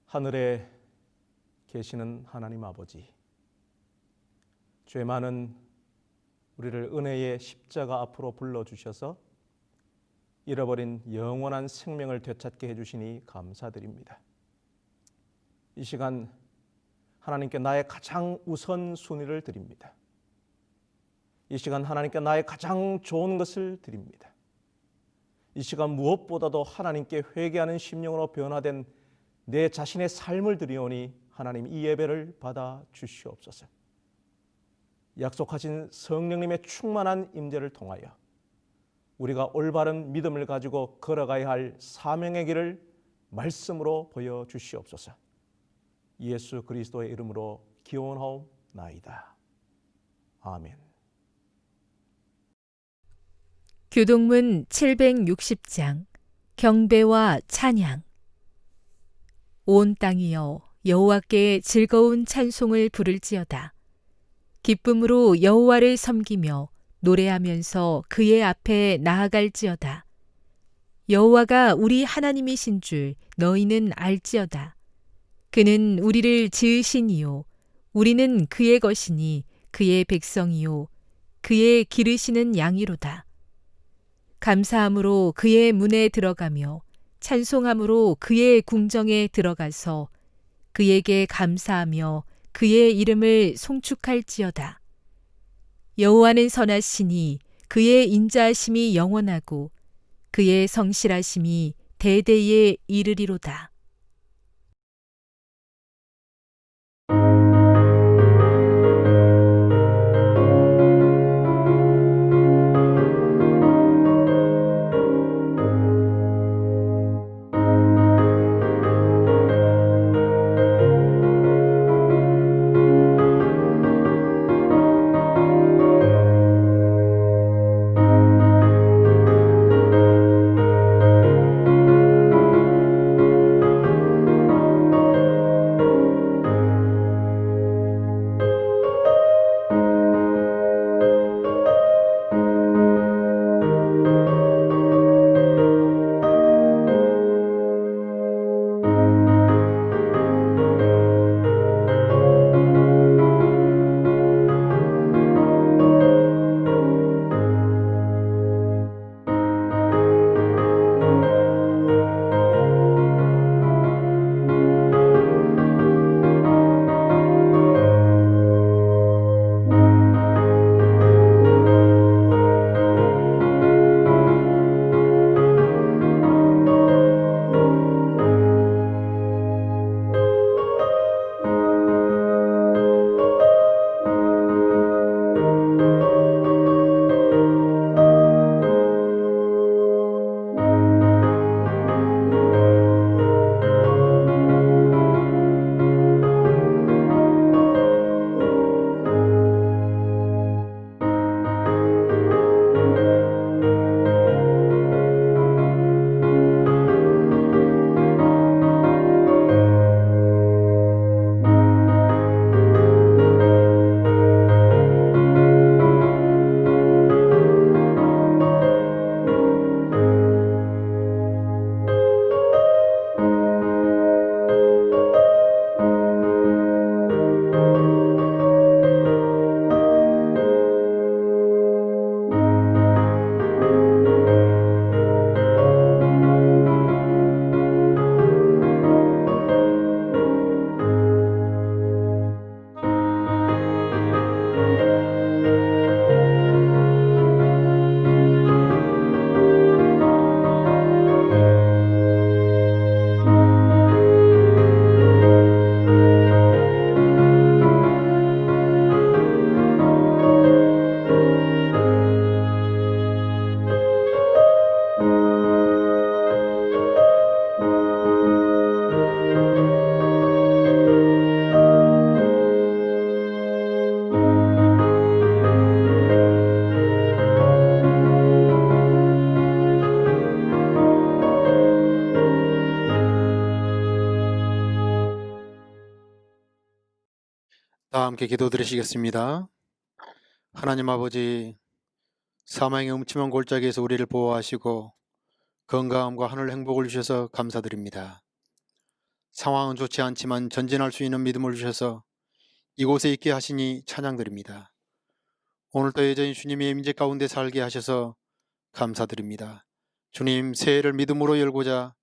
하늘에 계시는 하나님 아버지, 죄 많은 우리를 은혜의 십자가 앞으로 불러주셔서 잃어버린 영원한 생명을 되찾게 해주시니 감사드립니다. 이 시간 하나님께 나의 가장 우선순위를 드립니다. 이 시간 하나님께 나의 가장 좋은 것을 드립니다. 이 시간 무엇보다도 하나님께 회개하는 심령으로 변화된 내 자신의 삶을 드리오니 하나님 이 예배를 받아 주시옵소서. 약속하신 성령님의 충만한 임재를 통하여 우리가 올바른 믿음을 가지고 걸어가야 할 사명의 길을 말씀으로 보여주시옵소서. 예수 그리스도의 이름으로 기원하옵나이다. 아멘. 교동문 760장 경배와 찬양. 온 땅이여 여호와께 즐거운 찬송을 부를지어다. 기쁨으로 여호와를 섬기며 노래하면서 그의 앞에 나아갈지어다. 여호와가 우리 하나님이신 줄 너희는 알지어다. 그는 우리를 지으시니요 우리는 그의 것이니 그의 백성이요 그의 기르시는 양이로다. 감사함으로 그의 문에 들어가며 찬송함으로 그의 궁정에 들어가서 그에게 감사하며 그의 이름을 송축할지어다. 여호와는 선하시니 그의 인자하심이 영원하고 그의 성실하심이 대대에 이르리로다. 다 함께 기도 드리시겠습니다. 하나님 아버지, 사망의 음침한 골짜기에서 우리를 보호하시고 건강함과 하늘 행복을 주셔서 감사드립니다. 상황은 좋지 않지만 전진할 수 있는 믿음을 주셔서 이곳에 있게 하시니 찬양드립니다. 오늘도 여전히 주님의 임재 가운데 살게 하셔서 감사드립니다. 주님, 새해를 믿음으로 열고자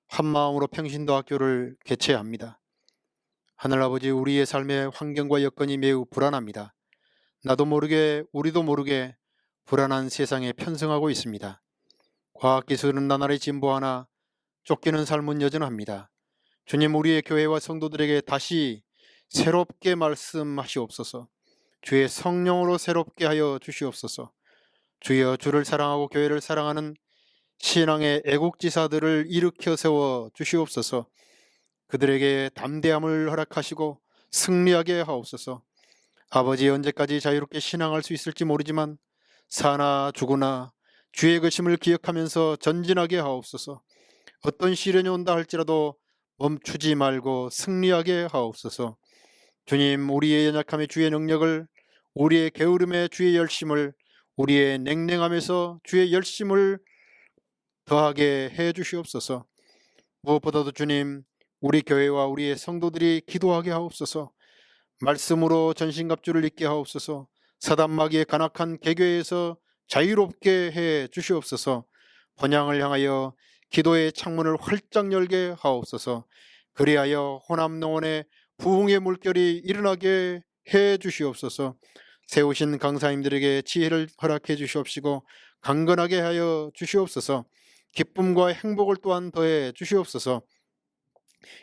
한마음으로 평신도 학교를 개최합니다. 하늘아버지, 우리의 삶의 환경과 여건이 매우 불안합니다. 나도 모르게 우리도 모르게 불안한 세상에 편승하고 있습니다. 과학기술은 나날이 진보하나 쫓기는 삶은 여전합니다. 주님, 우리의 교회와 성도들에게 다시 새롭게 말씀하시옵소서. 주의 성령으로 새롭게 하여 주시옵소서. 주여, 주를 사랑하고 교회를 사랑하는 신앙의 애국지사들을 일으켜 세워 주시옵소서. 그들에게 담대함을 허락하시고 승리하게 하옵소서. 아버지, 언제까지 자유롭게 신앙할 수 있을지 모르지만 사나 죽으나 주의 것임을 기억하면서 전진하게 하옵소서. 어떤 시련이 온다 할지라도 멈추지 말고 승리하게 하옵소서. 주님, 우리의 연약함에 주의 능력을, 우리의 게으름에 주의 열심을, 우리의 냉랭함에서 주의 열심을 더하게 해 주시옵소서. 무엇보다도 주님, 우리 교회와 우리의 성도들이 기도하게 하옵소서. 말씀으로 전신갑주를 입게 하옵소서. 사단마귀의 간악한 개교에서 자유롭게 해 주시옵소서. 번향을 향하여 기도의 창문을 활짝 열게 하옵소서. 그리하여 호남농원의 부흥의 물결이 일어나게 해 주시옵소서. 세우신 강사님들에게 지혜를 허락해 주시옵시고 강건하게 하여 주시옵소서. 기쁨과 행복을 또한 더해 주시옵소서.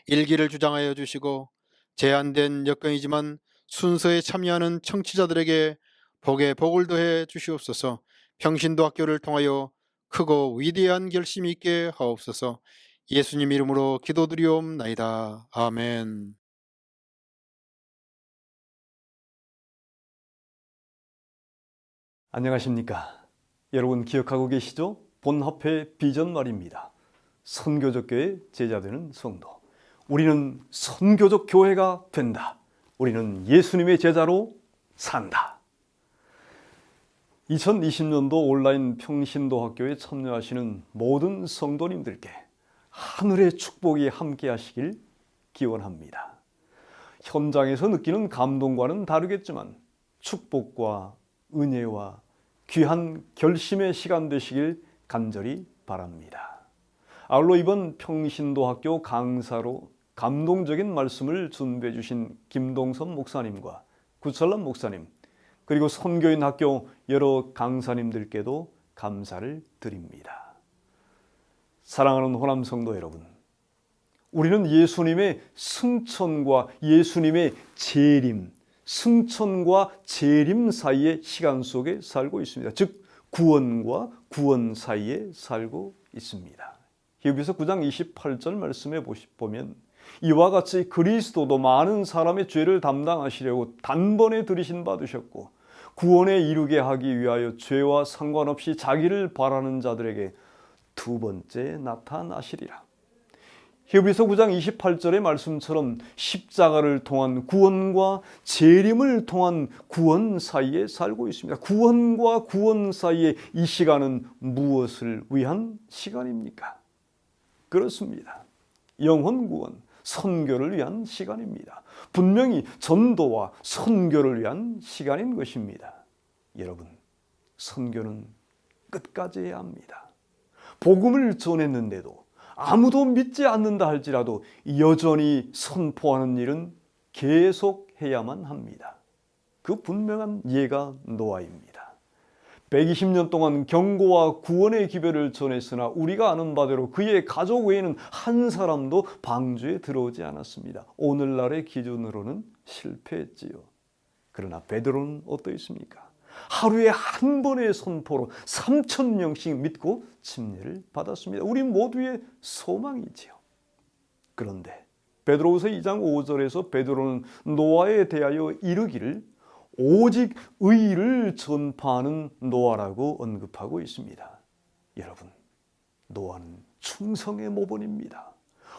일기를 주장하여 주시고 제한된 여건이지만 순서에 참여하는 청취자들에게 복에 복을 더해 주시옵소서. 평신도 학교를 통하여 크고 위대한 결심이 있게 하옵소서. 예수님 이름으로 기도드리옵나이다. 아멘. 안녕하십니까? 여러분 기억하고 계시죠? 본합회 비전 말입니다. 선교적 교회 제자되는 성도. 우리는 선교적 교회가 된다. 우리는 예수님의 제자로 산다. 2020년도 온라인 평신도 학교에 참여하시는 모든 성도님들께 하늘의 축복이 함께 하시길 기원합니다. 현장에서 느끼는 감동과는 다르겠지만 축복과 은혜와 귀한 결심의 시간 되시길 간절히 바랍니다. 아울러 이번 평신도 학교 강사로 감동적인 말씀을 준비해 주신 김동선 목사님과 구철남 목사님, 그리고 선교인 학교 여러 강사님들께도 감사를 드립니다. 사랑하는 호남 성도 여러분, 우리는 예수님의 승천과 예수님의 재림, 승천과 재림 사이의 시간 속에 살고 있습니다. 즉 구원과 구원 사이에 살고 있습니다. 히브리서 9장 28절 말씀에 보면 이와 같이 그리스도도 많은 사람의 죄를 담당하시려고 단번에 들이신 바 되셨고 구원에 이르게 하기 위하여 죄와 상관없이 자기를 바라는 자들에게 두 번째 나타나시리라. 히브리서 9장 28절의 말씀처럼 십자가를 통한 구원과 재림을 통한 구원 사이에 살고 있습니다. 구원과 구원 사이에 이 시간은 무엇을 위한 시간입니까? 그렇습니다. 영혼 구원, 선교를 위한 시간입니다. 분명히 전도와 선교를 위한 시간인 것입니다. 여러분, 선교는 끝까지 해야 합니다. 복음을 전했는데도 아무도 믿지 않는다 할지라도 여전히 선포하는 일은 계속 해야만 합니다. 그 분명한 예가 노아입니다. 120년 동안 경고와 구원의 기별을 전했으나 우리가 아는 바대로 그의 가족 외에는 한 사람도 방주에 들어오지 않았습니다. 오늘날의 기준으로는 실패했지요. 그러나 베드로는 어떠했습니까? 하루에 한 번의 선포로 3,000명씩 믿고 침례를 받았습니다. 우리 모두의 소망이지요. 그런데 베드로후서 2장 5절에서 베드로는 노아에 대하여 이르기를 오직 의를 전파하는 노아라고 언급하고 있습니다. 여러분, 노아는 충성의 모본입니다.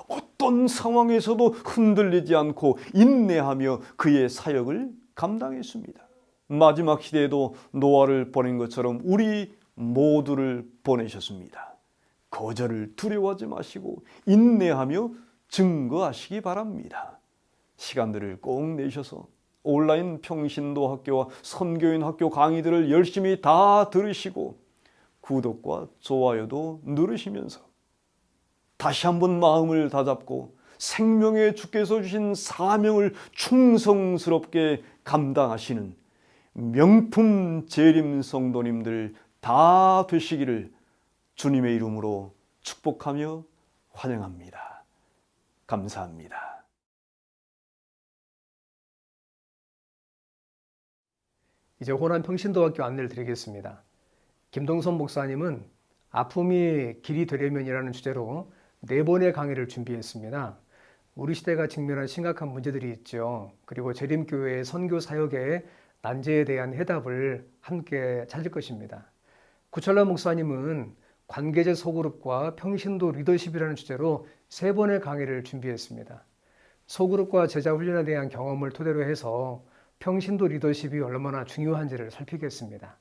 어떤 상황에서도 흔들리지 않고 인내하며 그의 사역을 감당했습니다. 마지막 시대에도 노아를 보낸 것처럼 우리 모두를 보내셨습니다. 거절을 두려워하지 마시고 인내하며 증거하시기 바랍니다. 시간들을 꼭 내셔서 온라인 평신도 학교와 선교인 학교 강의들을 열심히 다 들으시고 구독과 좋아요도 누르시면서 다시 한번 마음을 다잡고 생명의 주께서 주신 사명을 충성스럽게 감당하시는 명품 재림 성도님들 다 되시기를 주님의 이름으로 축복하며 환영합니다. 감사합니다. 이제 호남 평신도학교 안내를 드리겠습니다. 김동선 목사님은 아픔이 길이 되려면이라는 주제로 4번의 강의를 준비했습니다. 우리 시대가 직면한 심각한 문제들이 있죠. 그리고 재림교회의 선교 사역의 난제에 대한 해답을 함께 찾을 것입니다. 구철남 목사님은 관계제 소그룹과 평신도 리더십이라는 주제로 3번의 강의를 준비했습니다. 소그룹과 제자 훈련에 대한 경험을 토대로 해서 평신도 리더십이 얼마나 중요한지를 살피겠습니다.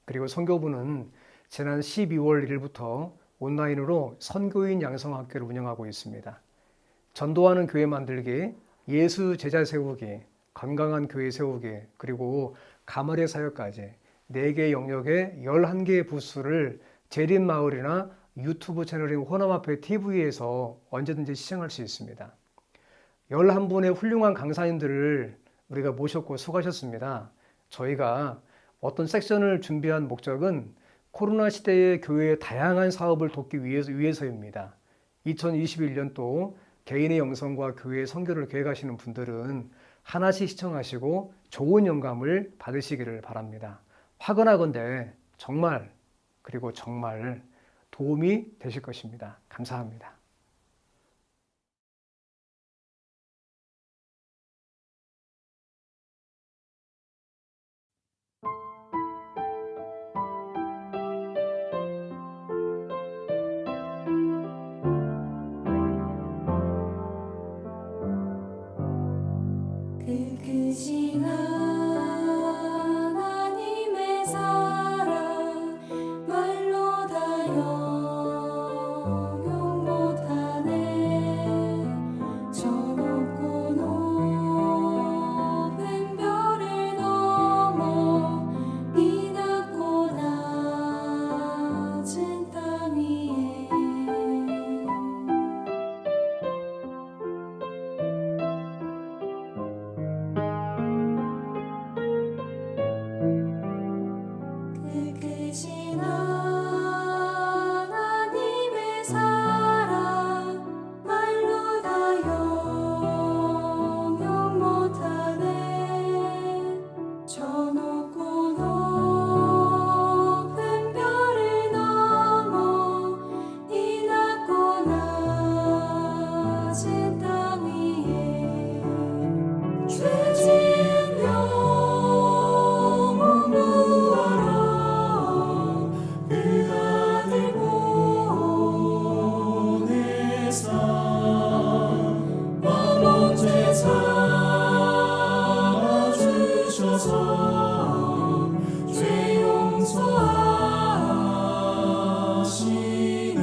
그리고 선교부는 지난 12월 1일부터 온라인으로 선교인 양성학교를 운영하고 있습니다. 전도하는 교회 만들기, 예수 제자 세우기, 건강한 교회 세우기, 그리고 가말의 사역까지 4개 영역의 11개의 부스를 재림마을이나 유튜브 채널인 호남앞에 TV에서 언제든지 시청할 수 있습니다. 11분의 훌륭한 강사님들을 우리가 모셨고 수고하셨습니다. 저희가 어떤 섹션을 준비한 목적은 코로나 시대의 교회의 다양한 사업을 돕기 위해서입니다. 2021년도 개인의 영성과 교회의 선교를 계획하시는 분들은 하나씩 시청하시고 좋은 영감을 받으시기를 바랍니다. 확언하건대 정말 그리고 정말 도움이 되실 것입니다. 감사합니다. 크신 하나님의 사랑 말로 다 영영 못하네. 저 높고 높은 별을 넘어 이 낮고 낮은 땅 위에 크신 하나님의 사랑 말로 다 영영 못하네. 저 높고 높은 별을 넘어 이 낮고 낮은 땅 위에 죄 지은 영혼 구하러 그 아들 보내사 마음 죄 사아 주셔서 죄 용서하시네.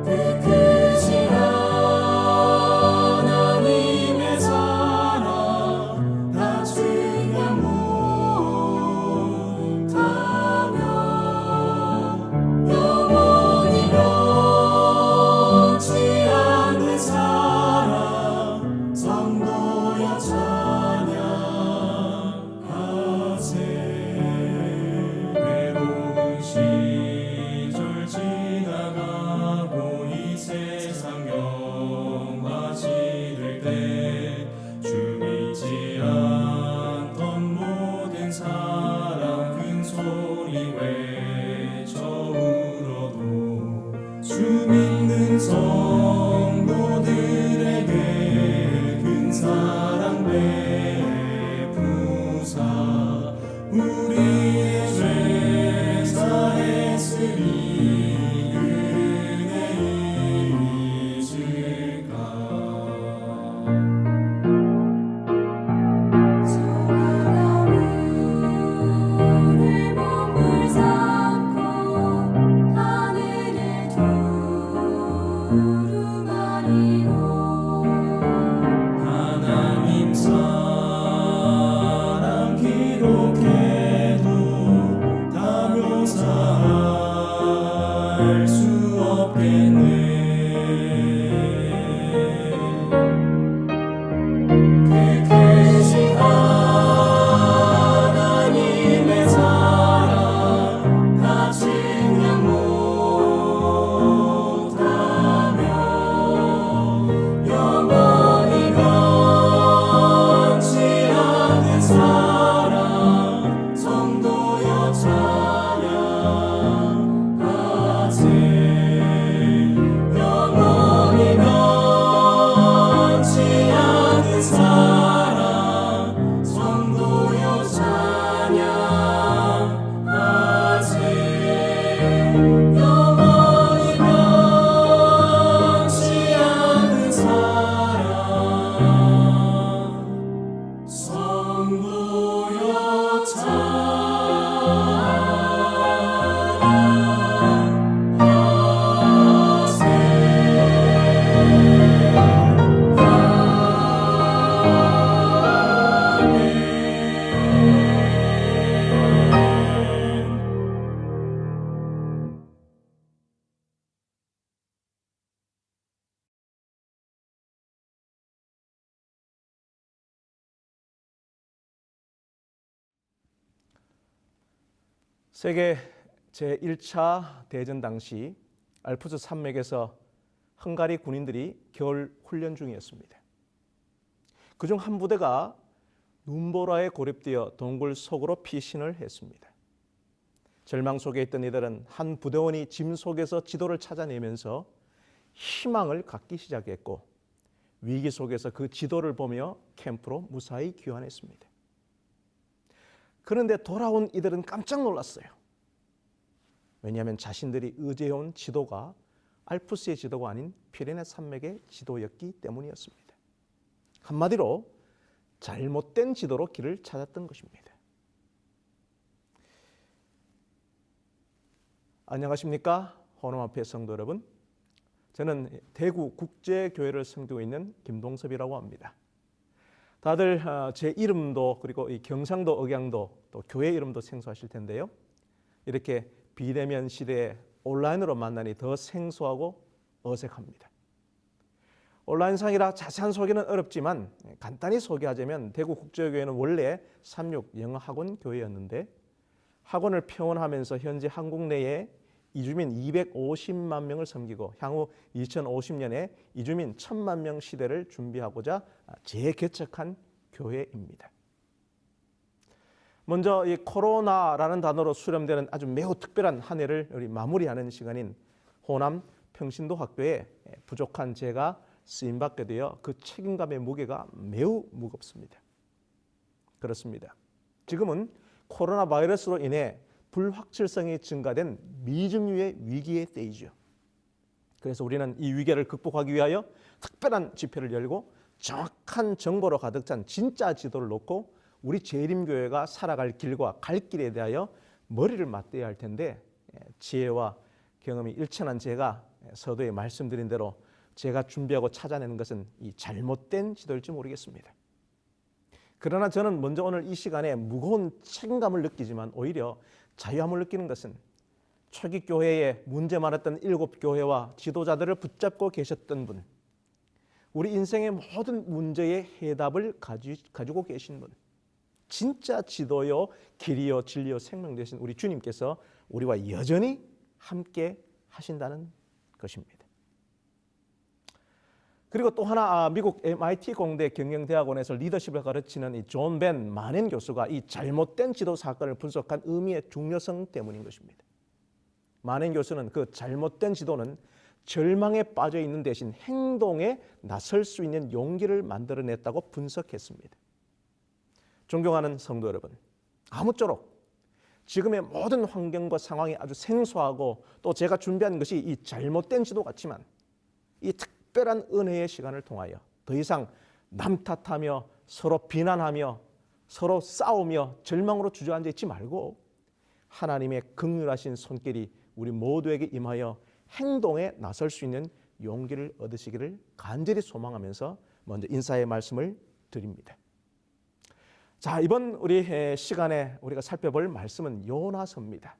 그 크신 하나님의 사랑 다 증명 못하며 영원히 변치 않는 사랑 성도여 찬양하네. 세계 제1차 대전 당시 알프스 산맥에서 헝가리 군인들이 겨울 훈련 중이었습니다. 그중 한 부대가 눈보라에 고립되어 동굴 속으로 피신을 했습니다. 절망 속에 있던 이들은 한 부대원이 짐 속에서 지도를 찾아내면서 희망을 갖기 시작했고 위기 속에서 그 지도를 보며 캠프로 무사히 귀환했습니다. 그런데 돌아온 이들은 깜짝 놀랐어요. 왜냐하면 자신들이 의지해온 지도가 알프스의 지도가 아닌 피레네 산맥의 지도였기 때문이었습니다. 한마디로 잘못된 지도로 길을 찾았던 것입니다. 안녕하십니까? 헌엄 앞의 성도 여러분. 저는 대구 국제교회를 섬기고 있는 김동섭이라고 합니다. 다들 제 이름도 그리고 이 경상도 억양도 또 교회 이름도 생소하실 텐데요. 이렇게 비대면 시대에 온라인으로 만나니 더 생소하고 어색합니다. 온라인상이라 자세한 소개는 어렵지만 간단히 소개하자면 대구 국제교회는 원래 36 영어학원 교회였는데 학원을 평원하면서 현재 한국 내에 이주민 250만 명을 섬기고 향후 2050년에 이주민 1000만 명 시대를 준비하고자 재개척한 교회입니다. 먼저 이 코로나라는 단어로 수렴되는 아주 매우 특별한 한 해를 우리 마무리하는 시간인 호남 평신도 학교에 부족한 제가 쓰임받게 되어 그 책임감의 무게가 매우 무겁습니다. 그렇습니다. 지금은 코로나 바이러스로 인해 불확실성이 증가된 미증유의 위기의 때이죠. 그래서 우리는 이 위기를 극복하기 위하여 특별한 집회를 열고 정확한 정보로 가득 찬 진짜 지도를 놓고 우리 재림교회가 살아갈 길과 갈 길에 대하여 머리를 맞대야 할 텐데 지혜와 경험이 일천한 제가 서두에 말씀드린 대로 제가 준비하고 찾아내는 것은 이 잘못된 지도일지 모르겠습니다. 그러나 저는 먼저 오늘 이 시간에 무거운 책임감을 느끼지만 오히려 자유함을 느끼는 것은 초기 교회에 문제 많았던 7교회와 지도자들을 붙잡고 계셨던 분, 우리 인생의 모든 문제의 해답을 가지고 계신 분, 진짜 지도요, 길이요, 진리요, 생명 되신 우리 주님께서 우리와 여전히 함께 하신다는 것입니다. 그리고 또 하나 미국 MIT 공대 경영대학원에서 리더십을 가르치는 이 존 벤 마넨 교수가 이 잘못된 지도 사건을 분석한 의미의 중요성 때문인 것입니다. 마넨 교수는 그 잘못된 지도는 절망에 빠져 있는 대신 행동에 나설 수 있는 용기를 만들어냈다고 분석했습니다. 존경하는 성도 여러분, 아무쪼록 지금의 모든 환경과 상황이 아주 생소하고 또 제가 준비한 것이 이 잘못된 지도 같지만 이 특별한 은혜의 시간을 통하여 더 이상 남 탓하며 서로 비난하며 서로 싸우며 절망으로 주저앉아 있지 말고 하나님의 긍휼하신 손길이 우리 모두에게 임하여 행동에 나설 수 있는 용기를 얻으시기를 간절히 소망하면서 먼저 인사의 말씀을 드립니다. 자, 이번 우리 시간에 우리가 살펴볼 말씀은 요나서입니다.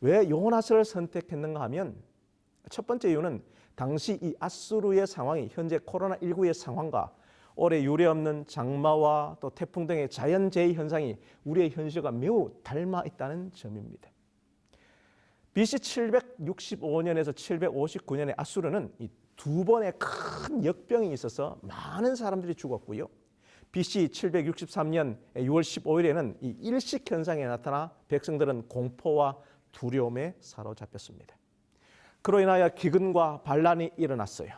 왜 요나서를 선택했는가 하면 첫 번째 이유는 당시 이 아수르의 상황이 현재 코로나19의 상황과 올해 유례없는 장마와 또 태풍 등의 자연재해 현상이 우리의 현실과 매우 닮아 있다는 점입니다. BC 765년에서 759년에 아수르는 이 두 번의 큰 역병이 있어서 많은 사람들이 죽었고요. BC 763년 6월 15일에는 이 일식 현상이 나타나 백성들은 공포와 두려움에 사로잡혔습니다. 그로 인하여 기근과 반란이 일어났어요.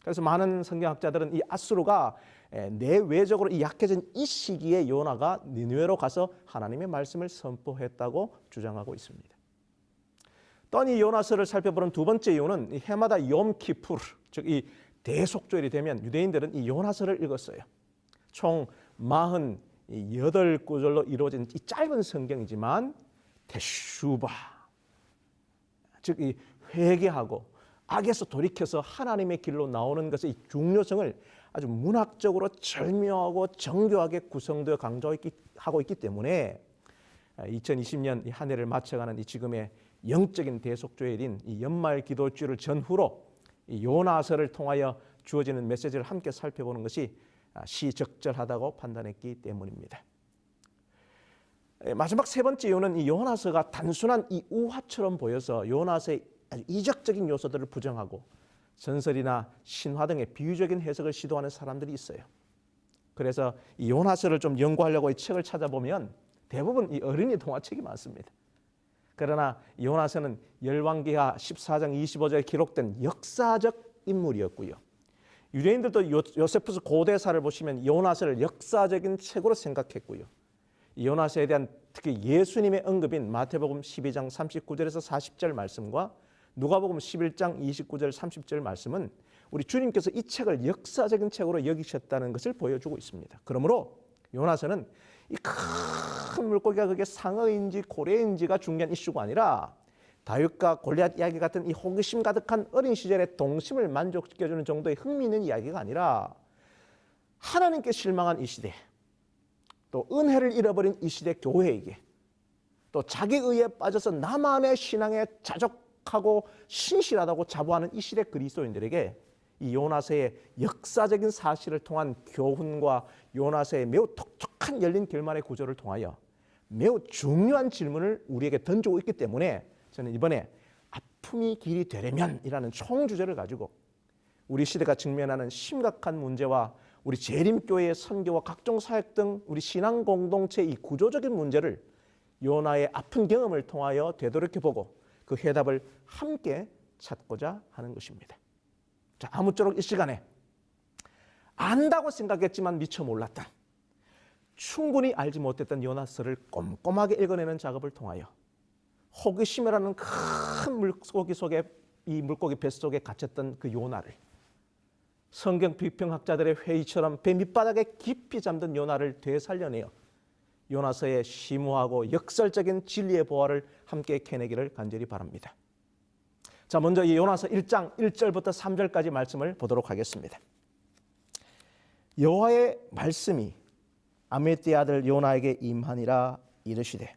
그래서 많은 성경학자들은 이 아수르가 내외적으로 이 약해진 이 시기에 요나가 니느웨로 가서 하나님의 말씀을 선포했다고 주장하고 있습니다. 또 이 요나서를 살펴보는 두 번째 이유는 해마다 욤키푸르, 즉 이 대속절이 되면 유대인들은 이 요나서를 읽었어요. 총 48구절로 이루어진 이 짧은 성경이지만 테슈바, 즉 이 회개하고 악에서 돌이켜서 하나님의 길로 나오는 것의 중요성을 아주 문학적으로 절묘하고 정교하게 구성되어 강조하고 있기 때문에 2020년 이 한 해를 마쳐가는 이 지금의 영적인 대속조일인 이 연말 기도주를 전후로 이 요나서를 통하여 주어지는 메시지를 함께 살펴보는 것이 시적절하다고 판단했기 때문입니다. 마지막 세 번째 이유는 이 요나서가 단순한 이 우화처럼 보여서 요나서의 아주 이적적인 요소들을 부정하고 전설이나 신화 등의 비유적인 해석을 시도하는 사람들이 있어요. 그래서 이 요나서를 좀 연구하려고 이 책을 찾아보면 대부분 이 어린이 동화책이 많습니다. 그러나 요나서는 열왕기하 14장 25절에 기록된 역사적 인물이었고요. 유대인들도 요세푸스 고대사를 보시면 요나서를 역사적인 책으로 생각했고요. 이 요나서에 대한 특히 예수님의 언급인 마태복음 12장 39절에서 40절 말씀과 누가복음 11장 29절 30절 말씀은 우리 주님께서 이 책을 역사적인 책으로 여기셨다는 것을 보여주고 있습니다. 그러므로 요나서는 이 큰 물고기가 그게 상어인지 고래인지가 중요한 이슈가 아니라 다윗과 골리앗 이야기 같은 이 호기심 가득한 어린 시절의 동심을 만족시켜주는 정도의 흥미있는 이야기가 아니라 하나님께 실망한 이 시대, 또 은혜를 잃어버린 이 시대 교회에게, 또 자기 의에 빠져서 나만의 신앙에 자족하고 신실하다고 자부하는 이 시대 그리스도인들에게 이 요나서의 역사적인 사실을 통한 교훈과 요나서의 매우 독특한 열린 결말의 구조를 통하여 매우 중요한 질문을 우리에게 던지고 있기 때문에 저는 이번에 아픔이 길이 되려면이라는 총주제를 가지고 우리 시대가 직면하는 심각한 문제와 우리 재림교회의 선교와 각종 사역 등 우리 신앙 공동체의 이 구조적인 문제를 요나의 아픈 경험을 통하여 되돌이켜보고 그 해답을 함께 찾고자 하는 것입니다. 자, 아무쪼록 이 시간에 안다고 생각했지만 미처 몰랐던, 충분히 알지 못했던 요나서를 꼼꼼하게 읽어내는 작업을 통하여 호기심이라는 큰 물고기 속에, 이 물고기 뱃속에 갇혔던 그 요나를, 성경 비평학자들의 회의처럼 배 밑바닥에 깊이 잠든 요나를 되살려내어 요나서의 심오하고 역설적인 진리의 보화를 함께 캐내기를 간절히 바랍니다. 자, 먼저 이 요나서 1장 1절부터 3절까지 말씀을 보도록 하겠습니다. 여호와의 말씀이 아미떼의 아들 요나에게 임하니라 이르시되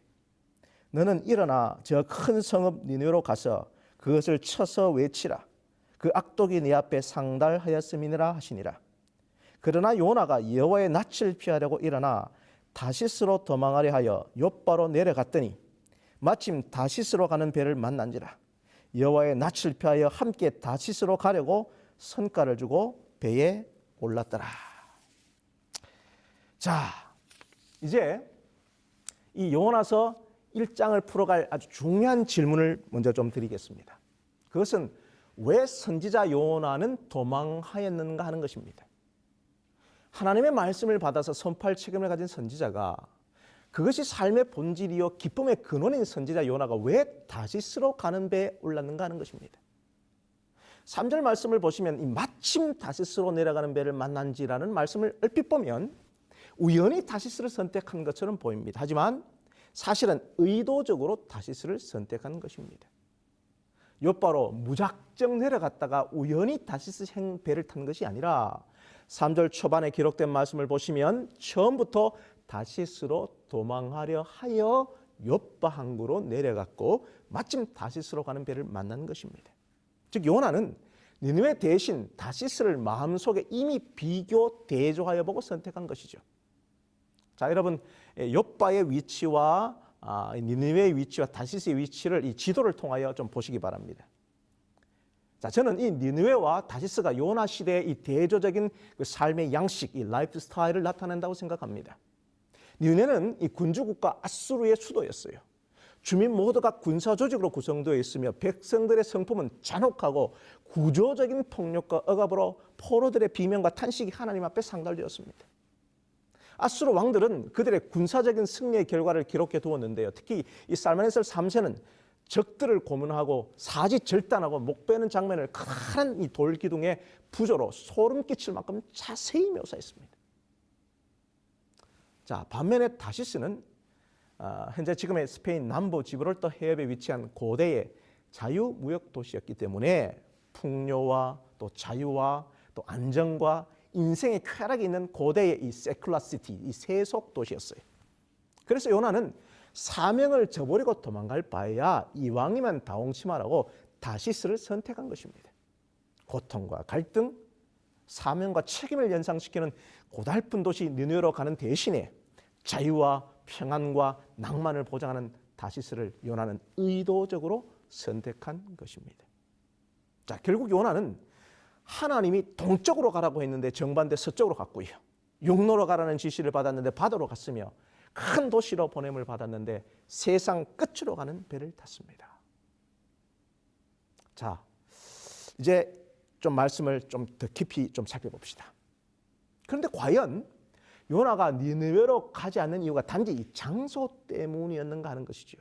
너는 일어나 저 큰 성읍 니느웨로 가서 그것을 쳐서 외치라. 그 악독이 네 앞에 상달하였음이니라 하시니라. 그러나 요나가 여호와의 낯을 피하려고 일어나 다시스로 도망하려 하여 욥바로 내려갔더니 마침 다시스로 가는 배를 만난지라. 여호와의 낯을 피하여 함께 다시스로 가려고 선가를 주고 배에 올랐더라. 자, 이제 이 요나서 1장을 풀어갈 아주 중요한 질문을 먼저 좀 드리겠습니다. 그것은 왜 선지자 요나는 도망하였는가 하는 것입니다. 하나님의 말씀을 받아서 선포할 책임을 가진 선지자가, 그것이 삶의 본질이요 기쁨의 근원인 선지자 요나가 왜 다시스로 가는 배에 올랐는가 하는 것입니다. 3절 말씀을 보시면 이 마침 다시스로 내려가는 배를 만난지라는 말씀을 얼핏 보면 우연히 다시스를 선택한 것처럼 보입니다. 하지만 사실은 의도적으로 다시스를 선택한 것입니다. 욥바로 무작정 내려갔다가 우연히 다시스 배를 탄 것이 아니라 3절 초반에 기록된 말씀을 보시면 처음부터 다시스로 도망하려 하여 욥바 항구로 내려갔고 마침 다시스로 가는 배를 만난 것입니다. 즉 요나는 니느웨 대신 다시스를 마음속에 이미 비교 대조하여 보고 선택한 것이죠. 자, 여러분, 욥바의 위치와 니느웨의 위치와 다시스의 위치를 이 지도를 통하여 좀 보시기 바랍니다. 자, 저는 이 니느웨와 다시스가 요나 시대의 이 대조적인 그 삶의 양식, 이 라이프 스타일을 나타낸다고 생각합니다. 니느웨는 이 군주국가 아수르의 수도였어요. 주민 모두가 군사 조직으로 구성되어 있으며 백성들의 성품은 잔혹하고 구조적인 폭력과 억압으로 포로들의 비명과 탄식이 하나님 앞에 상달되었습니다. 아수르 왕들은 그들의 군사적인 승리의 결과를 기록해 두었는데요. 특히 이 살마네셀 3세는 적들을 고문하고 사지 절단하고 목 베는 장면을 커다란 이 돌기둥의 부조로 소름 끼칠 만큼 자세히 묘사했습니다. 자, 반면에 다시스는 현재 지금의 스페인 남부 지브롤터 해협에 위치한 고대의 자유무역 도시였기 때문에 풍요와 또 자유와 또 안정과 인생의 쾌락이 있는 고대의 이 세큘라시티, 이 세속 도시였어요. 그래서 요나는 사명을 저버리고 도망갈 바에야 이왕이면 다홍치마라고 다시스를 선택한 것입니다. 고통과 갈등, 사명과 책임을 연상시키는 고달픈 도시 니느웨로 가는 대신에 자유와 평안과 낭만을 보장하는 다시스를 요나는 의도적으로 선택한 것입니다. 자, 결국 요나는 하나님이 동쪽으로 가라고 했는데 정반대 서쪽으로 갔고요. 육로로 가라는 지시를 받았는데 바다로 갔으며 큰 도시로 보냄을 받았는데 세상 끝으로 가는 배를 탔습니다. 자, 이제 좀 말씀을 좀 더 깊이 좀 살펴봅시다. 그런데 과연 요나가 니느웨로 가지 않는 이유가 단지 이 장소 때문이었는가 하는 것이죠.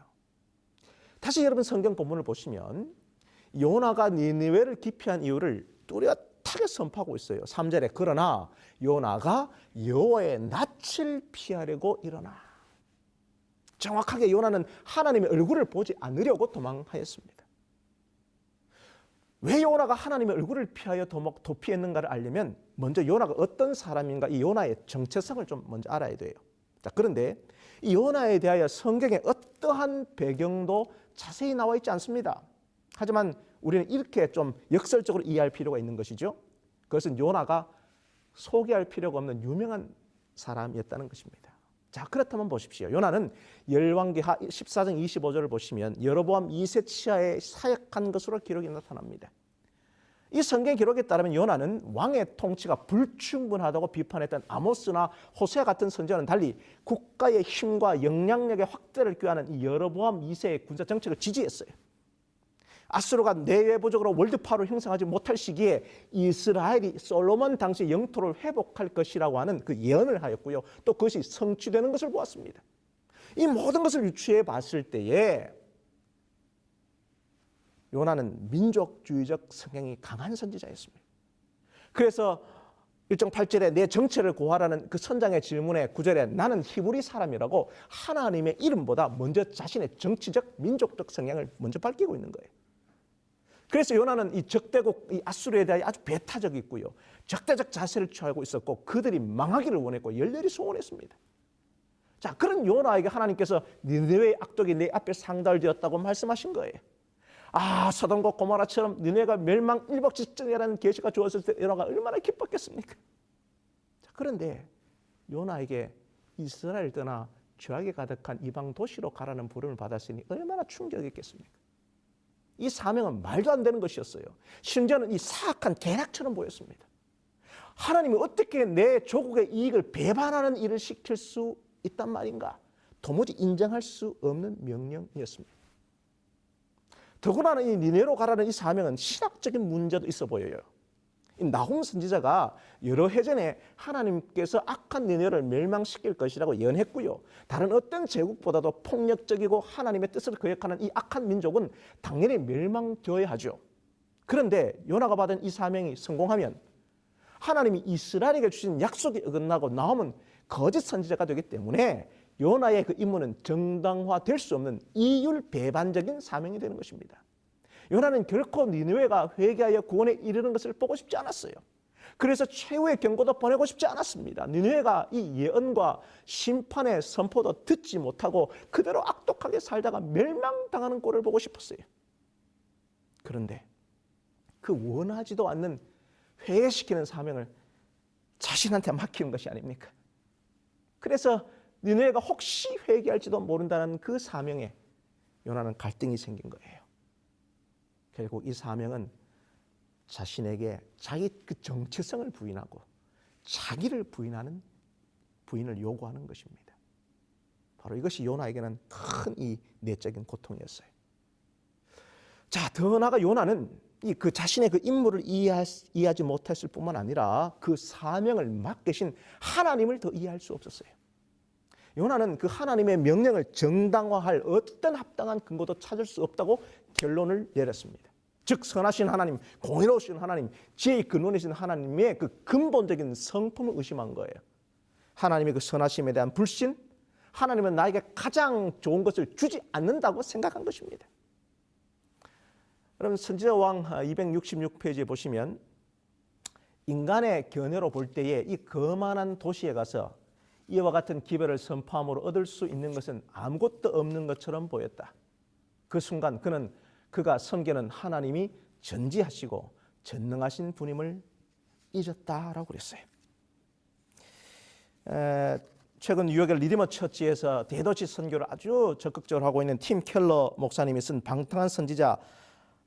다시 여러분 성경 본문을 보시면 요나가 니느웨를 기피한 이유를 뚜렷하게 선포하고 있어요. 3절에 그러나 요나가 여호와의 낯을 피하려고 일어나. 정확하게 요나는 하나님의 얼굴을 보지 않으려고 도망하였습니다. 왜 요나가 하나님의 얼굴을 피하여 도피했는가를 알려면 먼저 요나가 어떤 사람인가 이 요나의 정체성을 좀 먼저 알아야 돼요. 자, 그런데 이 요나에 대하여 성경에 어떠한 배경도 자세히 나와 있지 않습니다. 하지만 우리는 이렇게 좀 역설적으로 이해할 필요가 있는 것이죠. 그것은 요나가 소개할 필요가 없는 유명한 사람이었다는 것입니다. 자, 그렇다면 보십시오. 요나는 열왕기하 14장 25절을 보시면 여로보암 2세 치하에 사역한 것으로 기록이 나타납니다. 이 성경 기록에 따르면 요나는 왕의 통치가 불충분하다고 비판했던 아모스나 호세아 같은 선지자와는 달리 국가의 힘과 영향력의 확대를 꾀하는 이 여로보암 2세의 군사 정책을 지지했어요. 아수르가 내외부적으로 월드파워를 형성하지 못할 시기에 이스라엘이 솔로몬 당시 영토를 회복할 것이라고 하는 그 예언을 하였고요. 또 그것이 성취되는 것을 보았습니다. 이 모든 것을 유추해 봤을 때에 요나는 민족주의적 성향이 강한 선지자였습니다. 그래서 1장 8절에 내 정체를 고하라는 그 선장의 질문에 9절에 나는 히브리 사람이라고 하나님의 이름보다 먼저 자신의 정치적 민족적 성향을 먼저 밝히고 있는 거예요. 그래서 요나는 이 적대국 이 아수르에 대해 아주 배타적이고요. 적대적 자세를 취하고 있었고 그들이 망하기를 원했고 열렬히 소원했습니다. 자, 그런 요나에게 하나님께서 니느웨의 악독이 내 앞에 상달되었다고 말씀하신 거예요. 아, 소돔과 고모라처럼 니느웨가 멸망 일복 직전이라는 계시가 주었을 때 요나가 얼마나 기뻤겠습니까? 자, 그런데 요나에게 이스라엘 떠나 죄악에 가득한 이방 도시로 가라는 부름을 받았으니 얼마나 충격이었겠습니까? 이 사명은 말도 안 되는 것이었어요. 심지어는 이 사악한 계략처럼 보였습니다. 하나님이 어떻게 내 조국의 이익을 배반하는 일을 시킬 수 있단 말인가? 도무지 인정할 수 없는 명령이었습니다. 더구나 이 니네로 가라는 이 사명은 신학적인 문제도 있어 보여요. 나훔 선지자가 여러 해 전에 하나님께서 악한 니네를 멸망시킬 것이라고 예언했고요. 다른 어떤 제국보다도 폭력적이고 하나님의 뜻을 거역하는 이 악한 민족은 당연히 멸망되어야 하죠. 그런데 요나가 받은 이 사명이 성공하면 하나님이 이스라엘에게 주신 약속이 어긋나고 나훔은 거짓 선지자가 되기 때문에 요나의 그 임무는 정당화될 수 없는 이율 배반적인 사명이 되는 것입니다. 요나는 결코 니느웨가 회개하여 구원에 이르는 것을 보고 싶지 않았어요. 그래서 최후의 경고도 보내고 싶지 않았습니다. 니느웨가 이 예언과 심판의 선포도 듣지 못하고 그대로 악독하게 살다가 멸망당하는 꼴을 보고 싶었어요. 그런데 그 원하지도 않는 회개시키는 사명을 자신한테 맡기는 것이 아닙니까? 그래서 니느웨가 혹시 회개할지도 모른다는 그 사명에 요나는 갈등이 생긴 거예요. 결국 이 사명은 자신에게 자기 그 정체성을 부인하고 자기를 부인을 요구하는 것입니다. 바로 이것이 요나에게는 큰 이 내적인 고통이었어요. 자, 더 나아가 요나는 그 자신의 그 임무를 이해하지 못했을 뿐만 아니라 그 사명을 맡기신 하나님을 더 이해할 수 없었어요. 요나는 그 하나님의 명령을 정당화할 어떤 합당한 근거도 찾을 수 없다고 결론을 내렸습니다. 즉 선하신 하나님, 공의로우신 하나님, 지혜의 근원이신 하나님의 그 근본적인 성품을 의심한 거예요. 하나님의 그 선하심에 대한 불신, 하나님은 나에게 가장 좋은 것을 주지 않는다고 생각한 것입니다. 여러분 선지자왕 266페이지에 보시면 인간의 견해로 볼 때에 이 거만한 도시에 가서 이와 같은 기별을 선포함으로 얻을 수 있는 것은 아무것도 없는 것처럼 보였다. 그 순간 그가 섬기는 하나님이 전지하시고 전능하신 분임을 잊었다라고 그랬어요. 최근 뉴욕의 리디머 처치에서 대도시 선교를 아주 적극적으로 하고 있는 팀 켈러 목사님이 쓴 방탕한 선지자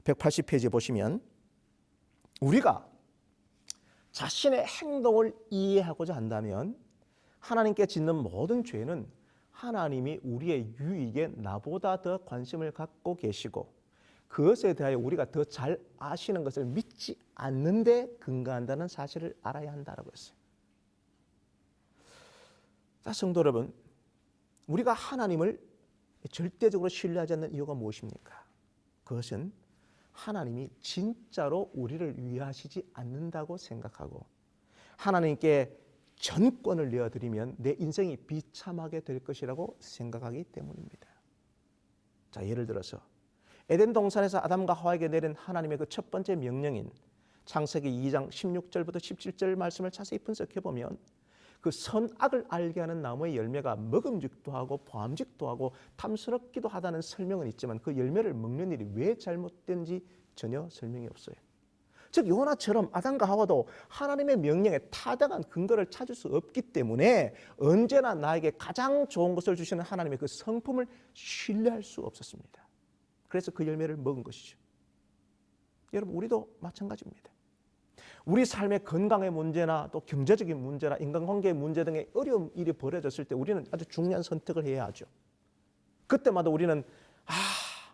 180페이지 보시면 우리가 자신의 행동을 이해하고자 한다면 하나님께 짓는 모든 죄는 하나님이 우리의 유익에 나보다 더 관심을 갖고 계시고 그것에 대하여 우리가 더 잘 아시는 것을 믿지 않는데 근거한다는 사실을 알아야 한다라고 했어요. 자, 성도 여러분, 우리가 하나님을 절대적으로 신뢰하지 않는 이유가 무엇입니까? 그것은 하나님이 진짜로 우리를 위하시지 않는다고 생각하고 하나님께 전권을 내어드리면 내 인생이 비참하게 될 것이라고 생각하기 때문입니다. 자, 예를 들어서 에덴 동산에서 아담과 하와에게 내린 하나님의 그 첫 번째 명령인 창세기 2장 16절부터 17절 말씀을 자세히 분석해 보면 그 선악을 알게 하는 나무의 열매가 먹음직도 하고 보암직도 하고 탐스럽기도 하다는 설명은 있지만 그 열매를 먹는 일이 왜 잘못된지 전혀 설명이 없어요. 즉 요나처럼 아담과 하와도 하나님의 명령에 타당한 근거를 찾을 수 없기 때문에 언제나 나에게 가장 좋은 것을 주시는 하나님의 그 성품을 신뢰할 수 없었습니다. 그래서 그 열매를 먹은 것이죠. 여러분, 우리도 마찬가지입니다. 우리 삶의 건강의 문제나 또 경제적인 문제나 인간관계의 문제 등의 어려운 일이 벌어졌을 때 우리는 아주 중요한 선택을 해야 하죠. 그때마다 우리는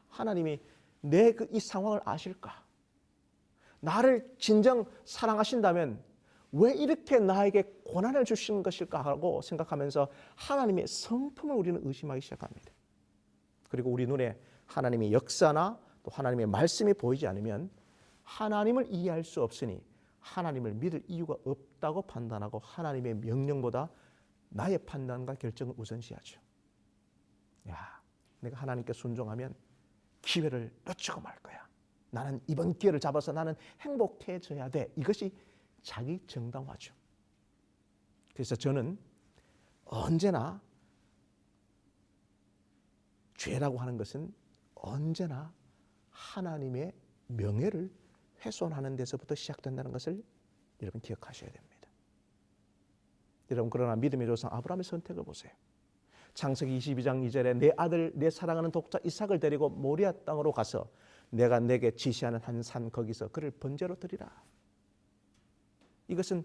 하나님이 내 이 상황을 아실까? 나를 진정 사랑하신다면 왜 이렇게 나에게 고난을 주시는 것일까 하고 생각하면서 하나님의 성품을 우리는 의심하기 시작합니다. 그리고 우리 눈에 하나님의 역사나 또 하나님의 말씀이 보이지 않으면 하나님을 이해할 수 없으니 하나님을 믿을 이유가 없다고 판단하고 하나님의 명령보다 나의 판단과 결정을 우선시하죠. 야, 내가 하나님께 순종하면 기회를 놓치고 말 거야. 나는 이번 기회를 잡아서 나는 행복해져야 돼. 이것이 자기 정당화죠. 그래서 저는 언제나 죄라고 하는 것은 언제나 하나님의 명예를 훼손하는 데서부터 시작된다는 것을 여러분 기억하셔야 됩니다. 여러분, 그러나 믿음의 조상 아브라함의 선택을 보세요. 창세기 22장 2절에 내 아들 내 사랑하는 독자 이삭을 데리고 모리아 땅으로 가서 내가 내게 지시하는 한 산 거기서 그를 번제로 드리라. 이것은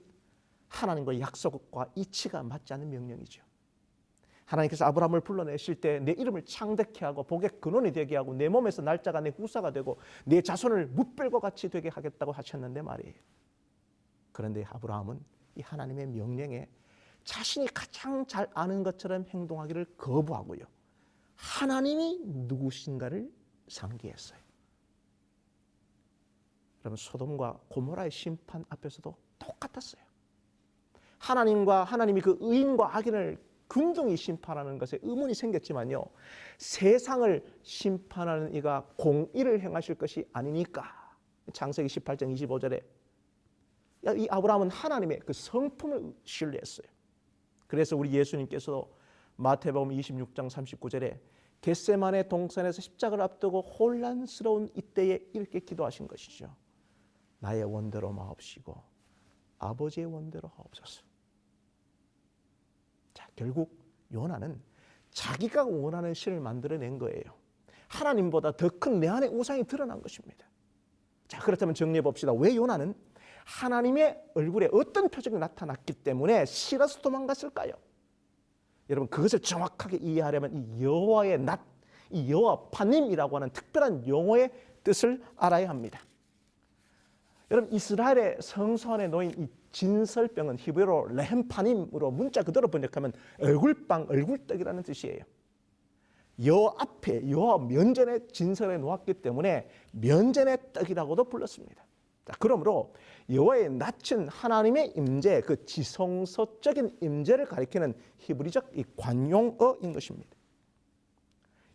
하나님과 약속과 이치가 맞지 않는 명령이죠. 하나님께서 아브라함을 불러내실 때 내 이름을 창대케 하고 복의 근원이 되게 하고 내 몸에서 날짜가 내 후사가 되고 내 자손을 뭇별과 같이 되게 하겠다고 하셨는데 말이에요. 그런데 아브라함은 이 하나님의 명령에 자신이 가장 잘 아는 것처럼 행동하기를 거부하고요. 하나님이 누구신가를 상기했어요. 여러분, 소돔과 고모라의 심판 앞에서도 똑같았어요. 하나님과 하나님이 그 의인과 악인을 긍정히 심판하는 것에 의문이 생겼지만요. 세상을 심판하는 이가 공의를 행하실 것이 아니니까. 창세기 18장 25절에 이 아브라함은 하나님의 그 성품을 신뢰했어요. 그래서 우리 예수님께서도 마태복음 26장 39절에 겟세마네 동산에서 십자가를 앞두고 혼란스러운 이때에 이렇게 기도하신 것이죠. 나의 원대로 마옵시고 아버지의 원대로 하옵소서. 자, 결국 요나는 자기가 원하는 신을 만들어낸 거예요. 하나님보다 더 큰 내 안의 우상이 드러난 것입니다. 자, 그렇다면 정리해 봅시다. 왜 요나는 하나님의 얼굴에 어떤 표정이 나타났기 때문에 싫어서 도망갔을까요? 여러분, 그것을 정확하게 이해하려면 이 여호와의 낫, 이 여호와파님이라고 하는 특별한 용어의 뜻을 알아야 합니다. 여러분, 이스라엘의 성소 안에 놓인 이 진설병은 히브리어로 레헴파님으로 문자 그대로 번역하면 얼굴빵, 얼굴떡이라는 뜻이에요. 여호와 앞에, 여호와 면전에 진설해 놓았기 때문에 면전의 떡이라고도 불렀습니다. 자, 그러므로 여호와의 낯은 하나님의 임재, 그 지성소적인 임재를 가리키는 히브리적 이 관용어인 것입니다.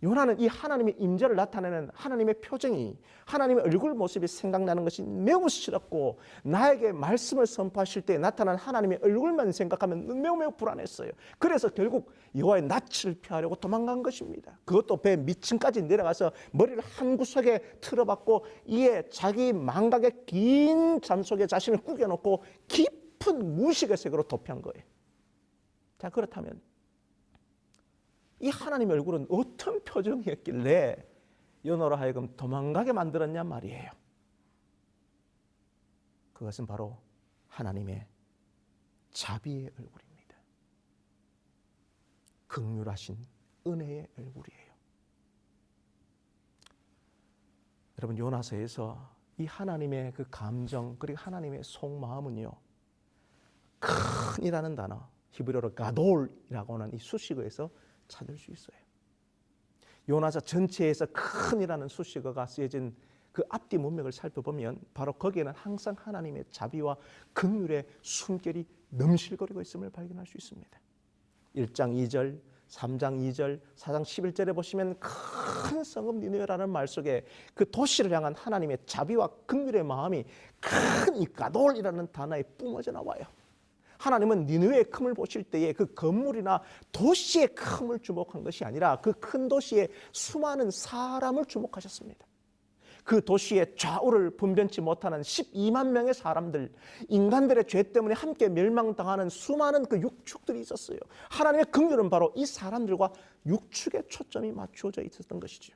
요나는 이 하나님의 임재를 나타내는 하나님의 표정이, 하나님의 얼굴 모습이 생각나는 것이 매우 싫었고 나에게 말씀을 선포하실 때 나타난 하나님의 얼굴만 생각하면 매우 불안했어요. 그래서 결국 여호와의 낯을 피하려고 도망간 것입니다. 그것도 배 밑층까지 내려가서 머리를 한 구석에 틀어박고 이에 자기 망각의 긴 잠 속에 자신을 구겨놓고 깊은 무식의 세계로 도피한 거예요. 자, 그렇다면 이 하나님의 얼굴은 어떤 표정이었길래 요나로 하여금 도망가게 만들었냐 말이에요. 그것은 바로 하나님의 자비의 얼굴입니다. 긍휼하신 은혜의 얼굴이에요. 여러분, 요나서에서 이 하나님의 그 감정 그리고 하나님의 속마음은요, 큰이라는 단어, 히브리어로 가돌이라고 하는 이 수식어에서 찾을 수 있어요. 요나서 전체에서 큰이라는 수식어가 쓰여진 그 앞뒤 문맥을 살펴보면 바로 거기에는 항상 하나님의 자비와 긍휼의 숨결이 넘실거리고 있음을 발견할 수 있습니다. 1장 2절, 3장 2절, 4장 11절에 보시면 큰 성읍 니느웨라는 말 속에 그 도시를 향한 하나님의 자비와 긍휼의 마음이 큰 이 가돌이라는 단어에 뿜어져 나와요. 하나님은 니느웨의 큼을 보실 때에 그 건물이나 도시의 큼을 주목한 것이 아니라 그 큰 도시의 수많은 사람을 주목하셨습니다. 그 도시의 좌우를 분변치 못하는 12만 명의 사람들, 인간들의 죄 때문에 함께 멸망당하는 수많은 그 육축들이 있었어요. 하나님의 긍휼은 바로 이 사람들과 육축에 초점이 맞추어져 있었던 것이죠.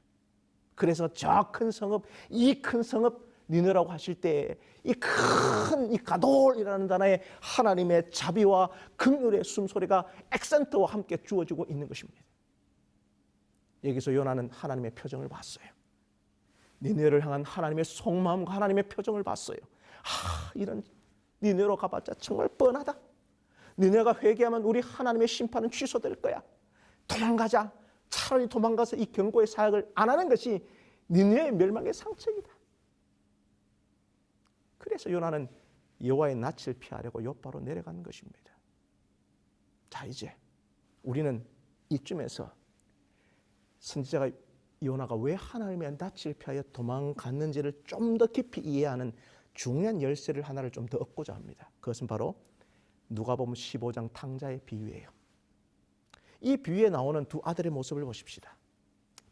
그래서 저 큰 성읍, 이 큰 성읍 니느라고 하실 때 이 큰 이 가돌이라는 단어에 하나님의 자비와 긍휼의 숨소리가 액센트와 함께 주어지고 있는 것입니다. 여기서 요나는 하나님의 표정을 봤어요. 니느웨를 향한 하나님의 속마음과 하나님의 표정을 봤어요. 이런 니느웨로 가봤자 정말 뻔하다. 니느웨가 회개하면 우리 하나님의 심판은 취소될 거야. 도망가자. 차라리 도망가서 이 경고의 사역을 안 하는 것이 니느웨의 멸망의 상책이다. 그래서 요나는 여호와의 낯을 피하려고 욥바로 내려간 것입니다. 자, 이제 우리는 이쯤에서 선지자가 요나가 왜 하나님의 낯을 피하여 도망갔는지를 좀 더 깊이 이해하는 중요한 열쇠를 하나를 좀 더 얻고자 합니다. 그것은 바로 누가복음 15장 탕자의 비유예요. 이 비유에 나오는 두 아들의 모습을 보십시다.